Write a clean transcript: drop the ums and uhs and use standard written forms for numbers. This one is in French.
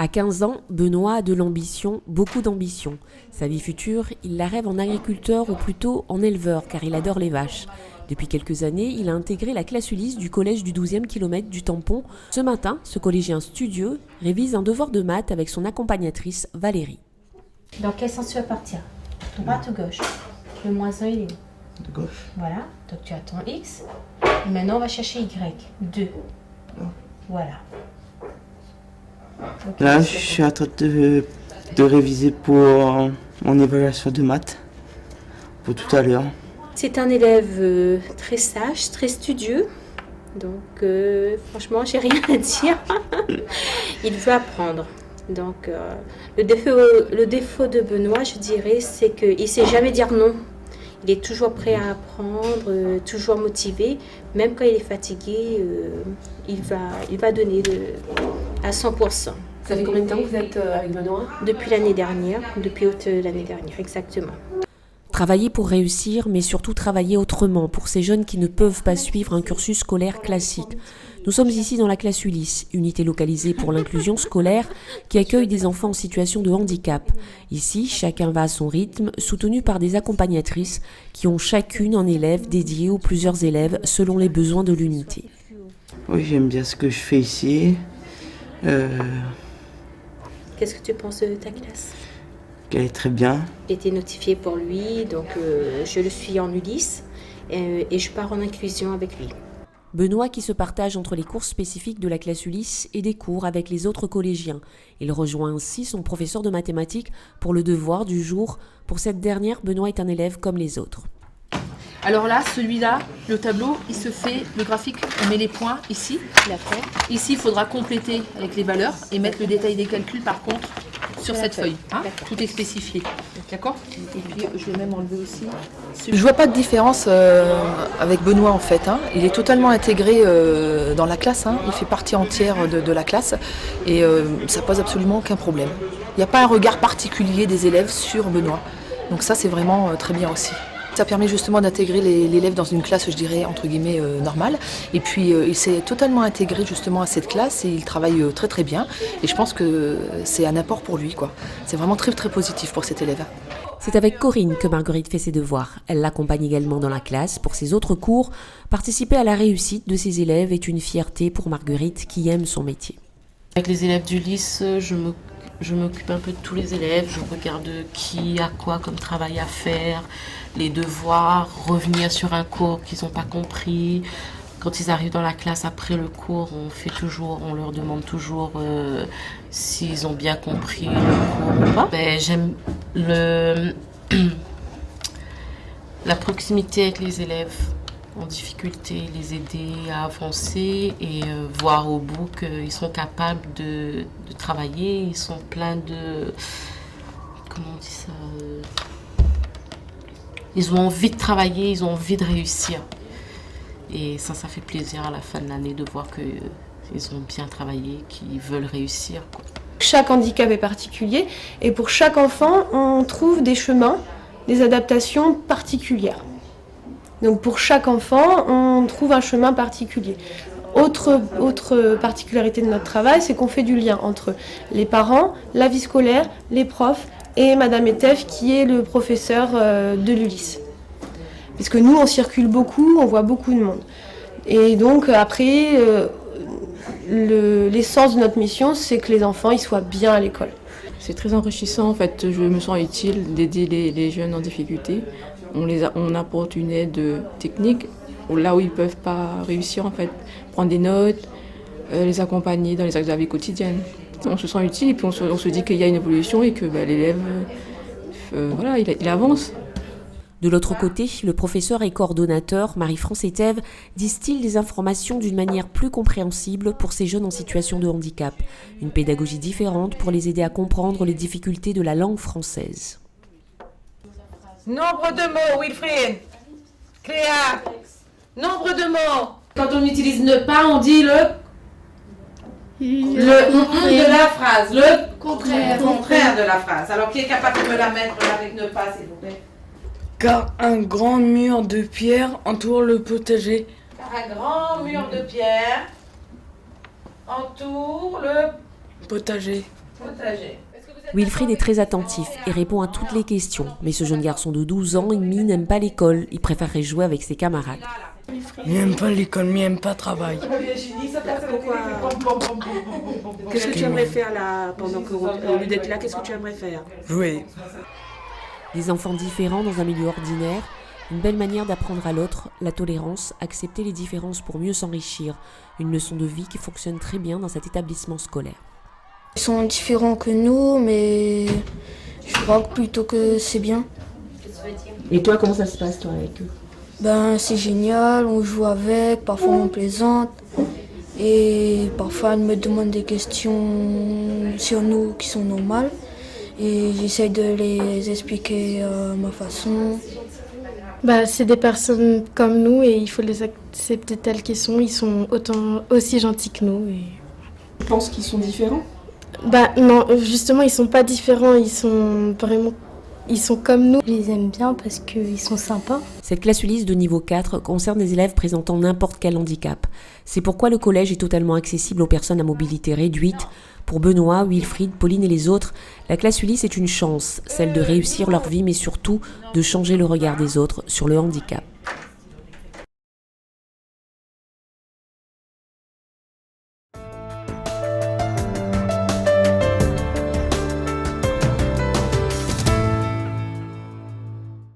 À 15 ans, Benoît a de l'ambition, beaucoup d'ambition. Sa vie future, il la rêve en agriculteur ou plutôt en éleveur car il adore les vaches. Depuis quelques années, il a intégré la classe Ulysse du collège du 12e kilomètre du Tampon. Ce matin, ce collégien studieux révise un devoir de maths avec son accompagnatrice Valérie. Dans quel sens tu vas partir? Droite ou gauche? Le -1 il est où? De gauche. Voilà, donc tu as ton X. Et maintenant on va chercher Y. 2. Voilà. Okay, Là, je suis en train de réviser pour mon évaluation de maths, pour tout à l'heure. C'est un élève très sage, très studieux. Donc franchement, j'ai rien à dire. Il veut apprendre. Donc le défaut de Benoît, je dirais, c'est qu'il ne sait jamais dire non. Il est toujours prêt à apprendre, toujours motivé. Même quand il est fatigué, il va donner à 100%. Ça fait combien de temps que vous êtes avec Benoît? Depuis l'année dernière, depuis août l'année dernière, exactement. Travailler pour réussir, mais surtout travailler autrement pour ces jeunes qui ne peuvent pas suivre un cursus scolaire classique. Nous sommes ici dans la classe Ulysse, unité localisée pour l'inclusion scolaire qui accueille des enfants en situation de handicap. Ici, chacun va à son rythme, soutenu par des accompagnatrices qui ont chacune un élève dédié ou plusieurs élèves selon les besoins de l'unité. Oui, j'aime bien ce que je fais ici. Qu'est-ce que tu penses de ta classe? Qu'elle est très bien. J'ai été notifiée pour lui, donc je le suis en Ulysse et je pars en inclusion avec lui. Benoît qui se partage entre les cours spécifiques de la classe Ulysse et des cours avec les autres collégiens. Il rejoint ainsi son professeur de mathématiques pour le devoir du jour. Pour cette dernière, Benoît est un élève comme les autres. Alors là, celui-là, le tableau, il se fait, le graphique, on met les points ici. D'accord. Ici, il faudra compléter avec les valeurs et mettre le détail des calculs par contre sur cette feuille. Hein, tout est spécifié. D'accord? Et puis je vais même enlever aussi. Je vois pas de différence avec Benoît en fait. Hein. Il est totalement intégré dans la classe. Hein. Il fait partie entière de la classe et ça pose absolument aucun problème. Il n'y a pas un regard particulier des élèves sur Benoît. Donc ça c'est vraiment très bien aussi. Ça permet justement d'intégrer l'élève dans une classe, je dirais, entre guillemets, normale. Et puis, il s'est totalement intégré justement à cette classe et il travaille très très bien. Et je pense que c'est un apport pour lui, quoi. C'est vraiment très très positif pour cet élève. C'est avec Corinne que Marguerite fait ses devoirs. Elle l'accompagne également dans la classe pour ses autres cours. Participer à la réussite de ses élèves est une fierté pour Marguerite qui aime son métier. Avec les élèves d'Ulysse, je m'occupe un peu de tous les élèves, je regarde qui a quoi comme travail à faire, les devoirs, revenir sur un cours qu'ils n'ont pas compris. Quand ils arrivent dans la classe après le cours, on leur demande toujours s'ils ont bien compris le cours ou pas. J'aime la proximité avec les élèves en difficulté, les aider à avancer et voir au bout qu'ils sont capables de travailler, ils sont pleins de... Comment on dit ça? Ils ont envie de travailler, ils ont envie de réussir. Et ça fait plaisir à la fin de l'année de voir qu'ils ont bien travaillé, qu'ils veulent réussir, quoi. Chaque handicap est particulier et pour chaque enfant, on trouve des chemins, des adaptations particulières. Donc pour chaque enfant, on trouve un chemin particulier. Autre particularité de notre travail, c'est qu'on fait du lien entre les parents, la vie scolaire, les profs et Madame Etef qui est le professeur de l'Ulysse. Parce que nous, on circule beaucoup, on voit beaucoup de monde. Et donc après, l'essence de notre mission, c'est que les enfants ils soient bien à l'école. C'est très enrichissant en fait, je me sens utile d'aider les jeunes en difficulté. On apporte une aide technique là où ils ne peuvent pas réussir en fait, prendre des notes, les accompagner dans les actes de la vie quotidienne. On se sent utile et puis on se dit qu'il y a une évolution et que l'élève il avance. De l'autre côté, le professeur et coordonnateur Marie-France Etève distille des informations d'une manière plus compréhensible pour ces jeunes en situation de handicap. Une pédagogie différente pour les aider à comprendre les difficultés de la langue française. Nombre de mots, Wilfried. Cléa. Nombre de mots. Quand on utilise ne pas, on dit le de la phrase. Le contraire de la phrase. Alors, qui est capable de me la mettre avec ne pas, s'il vous plaît? Car un grand mur de pierre entoure le potager. Car un grand mur de pierre entoure le potager. Wilfried est très attentif et répond à toutes les questions. Mais ce jeune garçon de 12 ans, lui, n'aime pas l'école. Il préférerait jouer avec ses camarades. Il n'aime pas l'école, mais il n'aime pas le travail. Pourquoi? Qu'est-ce que tu aimerais faire là, pendant que au lieu d'être là, qu'est-ce que tu aimerais faire? Jouer. Des enfants différents dans un milieu ordinaire, une belle manière d'apprendre à l'autre, la tolérance, accepter les différences pour mieux s'enrichir. Une leçon de vie qui fonctionne très bien dans cet établissement scolaire. Ils sont différents que nous, mais je crois plutôt que c'est bien. Et toi, comment ça se passe toi avec eux? Ben, c'est génial, on joue avec, parfois on plaisante. Et parfois ils me demandent des questions sur nous qui sont normales. Et j'essaye de les expliquer à ma façon. Bah, c'est des personnes comme nous et il faut les accepter telles qu'ils sont. Ils sont aussi gentils que nous. Et... Tu penses qu'ils sont différents? Bah non, justement, ils sont pas différents. Ils sont comme nous. Je les aime bien parce qu'ils sont sympas. Cette classe Ulysse de niveau 4 concerne des élèves présentant n'importe quel handicap. C'est pourquoi le collège est totalement accessible aux personnes à mobilité réduite. Pour Benoît, Wilfried, Pauline et les autres, la classe Ulysse est une chance, celle de réussir leur vie mais surtout de changer le regard des autres sur le handicap.